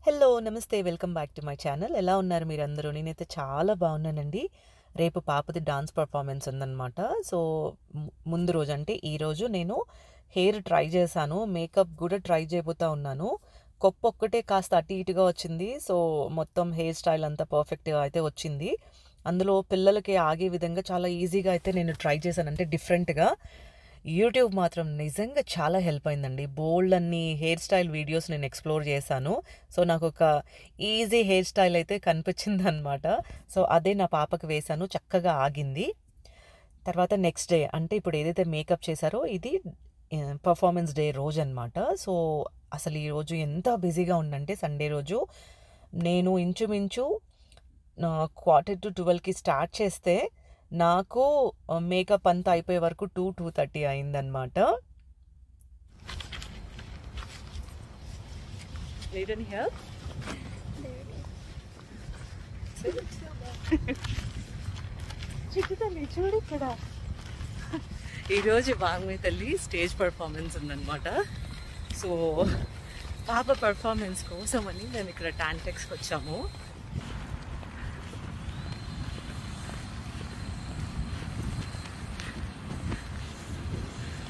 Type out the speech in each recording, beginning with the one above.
Hello నమస్తే welcome back to my channel. ఎలా ఉన్నారు మీరందరూ? నేనైతే చాలా బాగున్నానండి. రేపు పాపది డాన్స్ పర్ఫార్మెన్స్ ఉందన్నమాట. సో ముందు రోజు అంటే ఈరోజు నేను హెయిర్ ట్రై చేశాను, మేకప్ కూడా ట్రై చేయబోతా ఉన్నాను. ఒక్కటే కాస్త అటు ఇటుగా వచ్చింది. సో మొత్తం హెయిర్ స్టైల్ అంతా పర్ఫెక్ట్గా అయితే వచ్చింది. అందులో పిల్లలకి ఆగే విధంగా చాలా ఈజీగా అయితే నేను ట్రై చేశాను, అంటే డిఫరెంట్గా. యూట్యూబ్ మాత్రం నిజంగా చాలా హెల్ప్ అయిందండి. బోల్డ్ అన్ని హెయిర్ స్టైల్ వీడియోస్ నేను ఎక్స్ప్లోర్ చేశాను. సో నాకు ఒక ఈజీ హెయిర్ స్టైల్ అయితే కనిపించింది అనమాట. సో అదే నా పాపకు వేశాను, చక్కగా ఆగింది. తర్వాత నెక్స్ట్ డే అంటే ఇప్పుడు ఏదైతే మేకప్ చేశారో ఇది పర్ఫార్మెన్స్ డే రోజు అనమాట. సో అసలు ఈరోజు ఎంత బిజీగా ఉందంటే సండే రోజు నేను ఇంచుమించు 11:45కి స్టార్ట్ చేస్తే నాకు మేకప్ అంతా అయిపోయే వరకు 2:30 అయిందనమాట. చూడు ఇక్కడ ఈరోజు వాంగ్మీ తల్లి స్టేజ్ పర్ఫార్మెన్స్ ఉందన్నమాట. సో పాప పర్ఫార్మెన్స్ కోసమని మేము ఇక్కడ టాంటెక్స్కి వచ్చాము.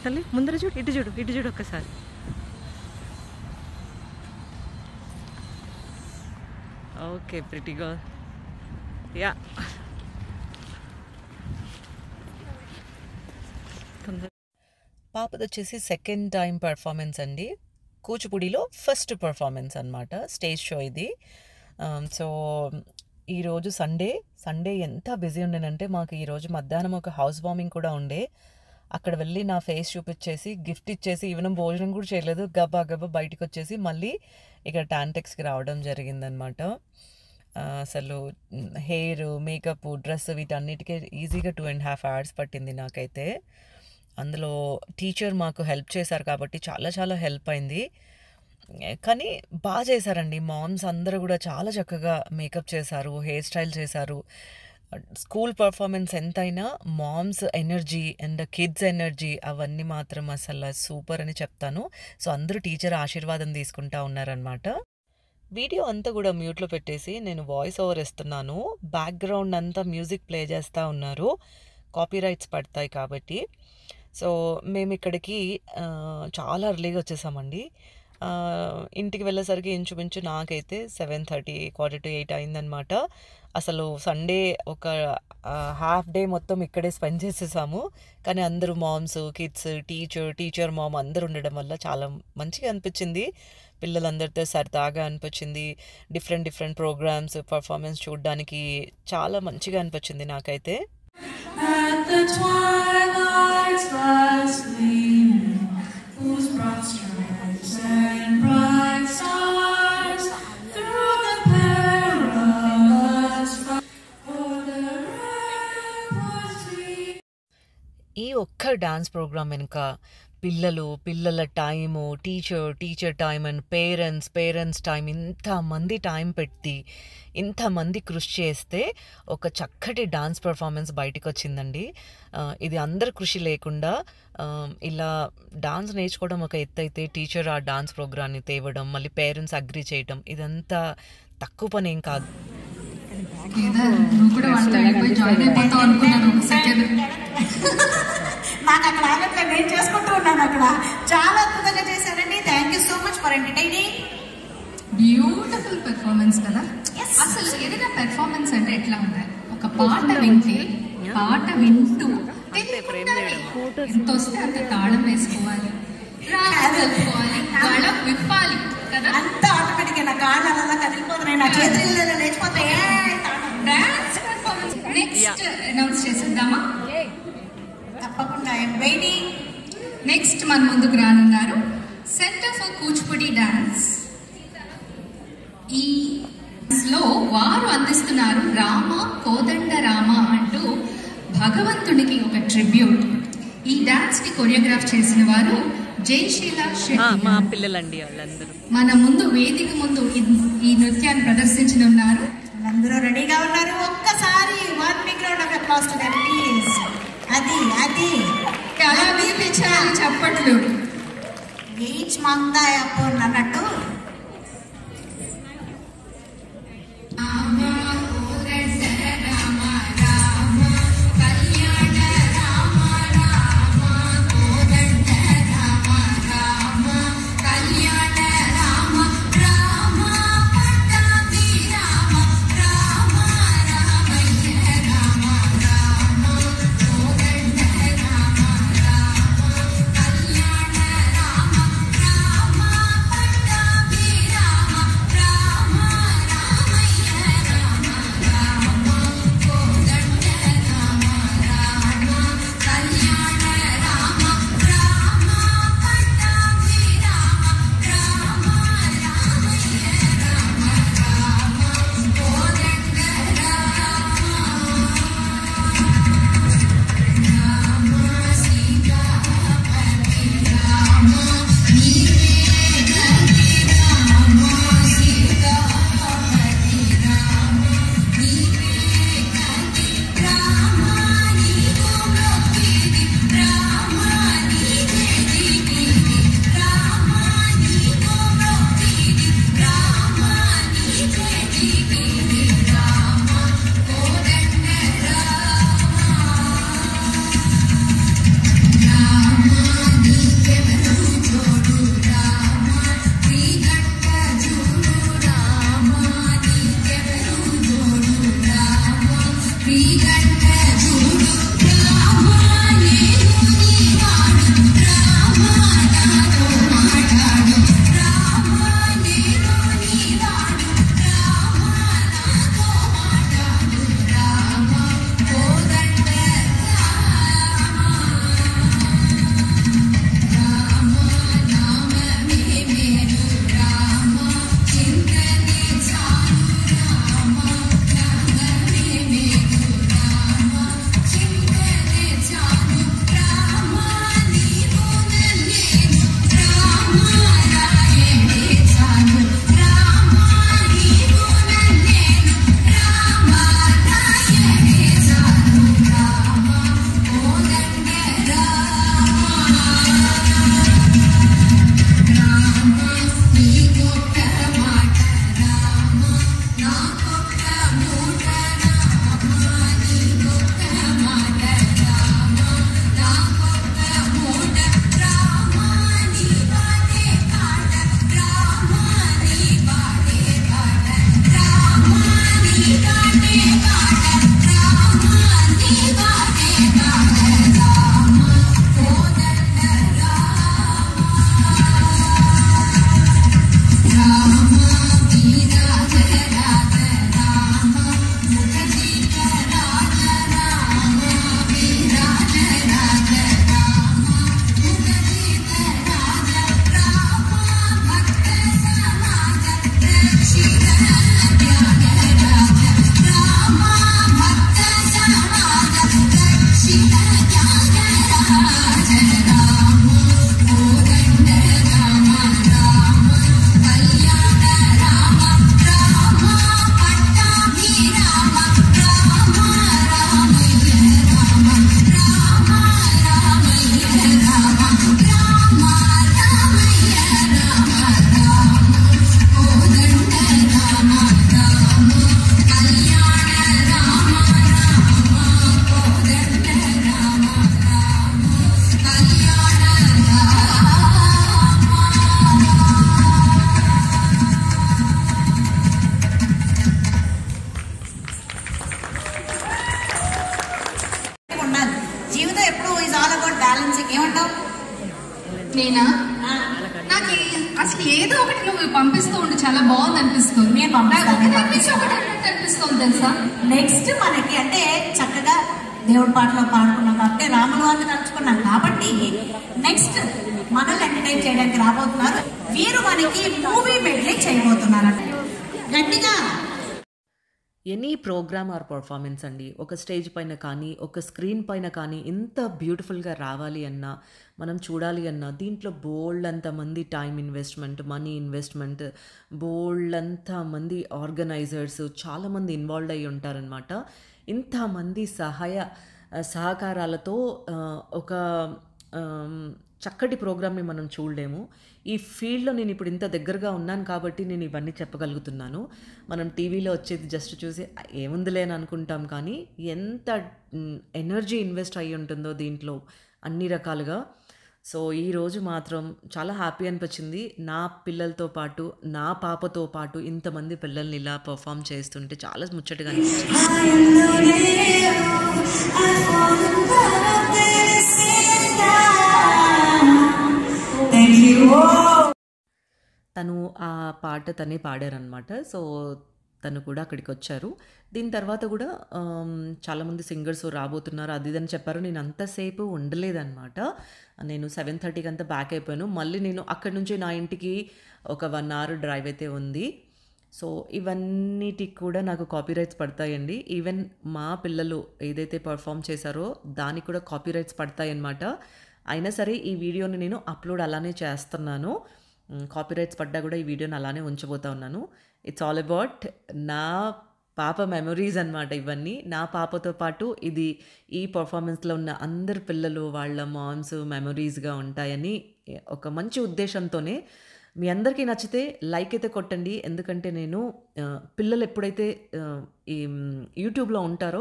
తల్లి ముందర చూడు, ఇటు చూడు, ఇటు చూడు ఒక్కసారి. ఓకే ప్రిటీగా యా. పాపది వచ్చేసి సెకండ్ టైం పర్ఫార్మెన్స్ అండి. కూచిపూడిలో ఫస్ట్ పర్ఫార్మెన్స్ అనమాట, స్టేజ్ షో ఇది. సో ఈరోజు సండే ఎంత బిజీ ఉండేనంటే మాకు ఈరోజు మధ్యాహ్నం ఒక హౌస్ వార్మింగ్ కూడా ఉండే. అక్కడ వెళ్ళి నా ఫేస్ చూపించేసి గిఫ్ట్ ఇచ్చేసి ఈవెన్ భోజనం కూడా చేయలేదు, గబ్బా బయటకు వచ్చేసి మళ్ళీ ఇక్కడ టాంటెక్స్కి రావడం జరిగిందనమాట. అసలు హెయిర్, మేకప్, డ్రెస్ వీటన్నిటికీ ఈజీగా 2.5 hours పట్టింది నాకైతే. అందులో టీచర్ మాకు హెల్ప్ చేశారు కాబట్టి చాలా చాలా హెల్ప్ అయింది. కానీ బాగా చేశారండి. మామ్స్ అందరూ కూడా చాలా చక్కగా మేకప్ చేశారు, హెయిర్ స్టైల్ చేశారు. స్కూల్ పర్ఫార్మెన్స్ ఎంతైనా moms energy and kids energy అవన్నీ మాత్రం అసలు సూపర్ అని చెప్తాను. సో అందరూ టీచర్ ఆశీర్వాదం తీసుకుంటా ఉన్నారనమాట. వీడియో అంతా కూడా మ్యూట్లో పెట్టేసి నేను వాయిస్ ఓవర్ ఇస్తున్నాను. బ్యాక్గ్రౌండ్ అంతా మ్యూజిక్ ప్లే చేస్తూ ఉన్నారు, కాపీరైట్స్ పడతాయి కాబట్టి. సో మేము ఇక్కడికి చాలా ఎర్లీగా వచ్చేసామండి. ఇంటికి వెళ్ళేసరికి ఇంచుమించు నాకైతే 7:30, 7:45 అయిందనమాట. అసలు సండే ఒక హాఫ్ డే మొత్తం ఇక్కడే స్పెండ్ చేసేసాము. కానీ అందరూ మామ్స్, కిడ్స్, టీచర్ మామ్ అందరూ ఉండడం వల్ల చాలా మంచిగా అనిపించింది. పిల్లలందరితో సరదాగా అనిపించింది. డిఫరెంట్ ప్రోగ్రామ్స్, పర్ఫార్మెన్స్ చూడడానికి చాలా మంచిగా అనిపించింది నాకైతే. ఈ ఒక్క డాన్స్ ప్రోగ్రామ్ వెనుక పిల్లల time, teacher time and parents time, ఇంతమంది టైం పెట్టి ఇంతమంది కృషి చేస్తే ఒక చక్కటి డాన్స్ పర్ఫార్మెన్స్ బయటకు వచ్చిందండి. ఇది అందరి కృషి లేకుండా ఇలా డాన్స్ నేర్చుకోవడం ఒక ఎత్తు అయితే, టీచర్ ఆ డాన్స్ ప్రోగ్రామ్ని తేవడం, మళ్ళీ పేరెంట్స్ అగ్రీ చేయడం, ఇదంతా తక్కువ పని ఏం కాదు. నాకు అక్కడ ఆగట్లేదు, నేను చేసుకుంటూ ఉన్నాను. అక్కడ చాలా అద్భుతంగా చేశారండి. Thank you so much for entertaining. Beautiful performance కదా. అసలు ఏదైనా పెర్ఫార్మెన్స్ అంటే ఎట్లా ఉండాలి? ఒక పాట వింటూ ఎంత వస్తే అంత తాళం వేసుకోవాలి, కలుపుకోవాలి, గళం విప్పాలి కదా. అంత ఆటోమేటిక్ నా కాళ్ళు అలా కదిలిపోతున్నాయి, నా చేతులు లేచిపోతాయి. డాన్స్ పెర్ఫార్మెన్స్ నెక్స్ట్ అనౌన్స్ చేసేద్దామా? తప్పకుండా. వెయిటింగ్. నెక్స్ట్ మన ముందుకు రానున్నారు సెంటర్ ఫర్ కూచిపూడి డాన్స్. ఈ లో వారు అందిస్తున్నారు రామ కోదండ రామ అంటూ భగవంతుడికి ఒక ట్రిబ్యూట్. ఈ డాన్స్ ని కొరియోగ్రాఫ్ చేసిన వారు జయశీల శెట్టి. మా పిల్లలండి వాళ్ళందరూ మన ముందు వేదిక ముందు ఈ నృత్యాన్ని ప్రదర్శించనున్నారు. అందరూ రెడీగా ఉన్నారు. ఒక్కసారి 1 big round of applause to them please. అది చాలా వినిపించాలి చప్పట్లు. ఈచ్ మాంగ్దా అన్నట్టు జీవితం ఎప్పుడు ఈజ్ ఆల్ అబౌట్ బ్యాలెన్సింగ్. ఏమంటావు? నేనా? నాకు అసలు ఏదో ఒకటి నువ్వు పంపిస్తూ ఉండి చాలా బాగుంది అనిపిస్తుంది. నేను పంపిస్తాను. అనిపిస్తుంది తెలుసా. నెక్స్ట్ మనకి అంటే చక్కగా దేవుడి పాటలో పాడుకున్నాం కాబట్టి రాముల వారిని తలుచుకున్నాం కాబట్టి నెక్స్ట్ మనల్ని ఎంటర్టైన్ చేయడానికి రాబోతున్నారు. వీరు మనకి మూవీ మెడ్లీ చేయబోతున్నారంట. గట్టిగా ఎనీ ప్రోగ్రామ్ ఆర్ పర్ఫార్మెన్స్ అండి, ఒక స్టేజ్ పైన కానీ ఒక స్క్రీన్ పైన కానీ ఇంత బ్యూటిఫుల్గా రావాలి అన్నా, మనం చూడాలి అన్నా దీంట్లో బోల్డ్ అంతమంది టైం ఇన్వెస్ట్మెంట్, మనీ ఇన్వెస్ట్మెంట్, బోల్డ్ అంతమంది ఆర్గనైజర్స్ చాలామంది ఇన్వాల్వ్ అయ్యి ఉంటారనమాట. ఇంతమంది సహకారాలతో ఒక చక్కటి ప్రోగ్రామ్ని మనం చూడలేము. ఈ ఫీల్డ్లో నేను ఇప్పుడు ఇంత దగ్గరగా ఉన్నాను కాబట్టి నేను ఇవన్నీ చెప్పగలుగుతున్నాను. మనం టీవీలో వచ్చేది జస్ట్ చూసి ఏముందిలే అని అనుకుంటాం, కానీ ఎంత ఎనర్జీ ఇన్వెస్ట్ అయ్యి ఉంటుందో దీంట్లో అన్ని రకాలుగా. సో ఈరోజు మాత్రం చాలా హ్యాపీ అనిపించింది. నా పిల్లలతో పాటు, నా పాపతో పాటు ఇంతమంది పిల్లల్ని ఇలా పర్ఫామ్ చేస్తుంటే చాలా ముచ్చటగా అనిపించింది. తను ఆ పాట తనే పాడారనమాట. సో తను కూడా అక్కడికి వచ్చారు. దీని తర్వాత కూడా చాలామంది సింగర్స్ రాబోతున్నారు అది ఇదని చెప్పారు. నేను అంతసేపు ఉండలేదన్నమాట. నేను 7:30కి అంతా బ్యాక్ అయిపోయాను. మళ్ళీ నేను అక్కడి నుంచి నా ఇంటికి ఒక 1 hour డ్రైవ్ అయితే ఉంది. సో ఇవన్నిటికి కూడా నాకు కాపీరైట్స్ పడతాయండి. ఈవెన్ మా పిల్లలు ఏదైతే పర్ఫామ్ చేశారో దానికి కూడా కాపీరైట్స్ పడతాయన్నమాట. అయినా సరే ఈ వీడియోని నేను అప్లోడ్ అలానే చేస్తున్నాను. కాపీరైట్స్ పడ్డా కూడా ఈ వీడియోని అలానే ఉంచబోతా ఉన్నాను. ఇట్స్ ఆల్ అబౌట్ నా పాప మెమరీస్ అనమాట ఇవన్నీ. నా పాపతో పాటు ఇది ఈ పర్ఫార్మెన్స్లో ఉన్న అందరు పిల్లలు వాళ్ళ మామ్స్ మెమరీస్గా ఉంటాయని ఒక మంచి ఉద్దేశంతోనే. మీ అందరికీ నచ్చితే లైక్ అయితే కొట్టండి. ఎందుకంటే నేను పిల్లలు ఎప్పుడైతే ఈ యూట్యూబ్లో ఉంటారో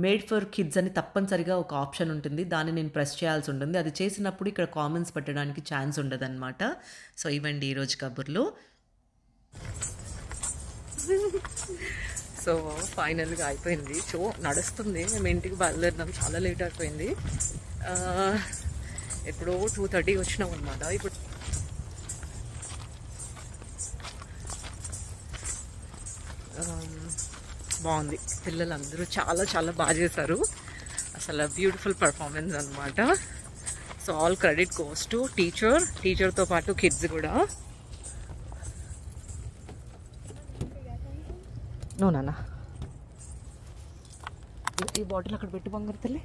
మేడ్ ఫర్ కిడ్స్ అని తప్పనిసరిగా ఒక ఆప్షన్ ఉంటుంది. దాన్ని నేను ప్రెస్ చేయాల్సి ఉంటుంది. అది చేసినప్పుడు ఇక్కడ కామెంట్స్ పెట్టడానికి ఛాన్స్ ఉండదన్నమాట. సో ఇవ్వండి ఈరోజు కబుర్లు. సో ఫైనల్గా అయిపోయింది. షో నడుస్తుంది. మేము ఇంటికి బయలుదేరినాం. చాలా లేట్ అయిపోయింది. ఎప్పుడో 2:30 వచ్చినాం అనమాట. ఇప్పుడు బాగుంది. పిల్లలందరూ చాలా చాలా బాగా చేశారు. అసలు బ్యూటిఫుల్ పర్ఫార్మెన్స్ అనమాట. So all credit goes to టీచర్తో పాటు కిడ్స్ కూడా. నో నాన్న, ఈ బాటిల్ అక్కడ పెట్టి బంగారు తల్లి.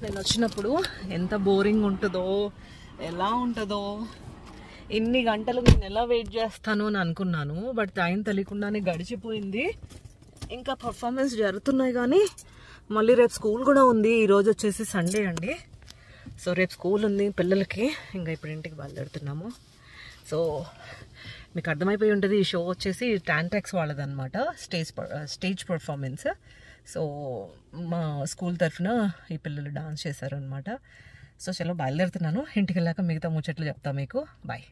నేను వచ్చినప్పుడు ఎంత బోరింగ్ ఉంటుందో, ఎలా ఉంటుందో, ఇన్ని గంటలు నేను ఎలా వెయిట్ చేస్తాను అని అనుకున్నాను. బట్ టైం తెలియకుండానే గడిచిపోయింది. ఇంకా పర్ఫార్మెన్స్ జరుగుతున్నాయి కానీ మళ్ళీ రేపు స్కూల్ కూడా ఉంది. ఈరోజు వచ్చేసి సండే అండి. సో రేపు స్కూల్ ఉంది పిల్లలకి. ఇంకా ఇప్పుడు ఇంటికి బయలుదేరుతున్నాము. సో మీకు అర్థమైపోయి ఉంటుంది, ఈ షో వచ్చేసి టాంటాక్స్ వాళ్ళదన్నమాట, స్టేజ్ పర్ఫార్మెన్స్. సో మా స్కూల్ తరఫున ఈ పిల్లలు డాన్స్ చేశారు అనమాట. సో చలో బయలుదేరుతున్నాను. ఇంటికి వెళ్ళాక మిగతా ముచ్చట్లు చెప్తా మీకు. బాయ్.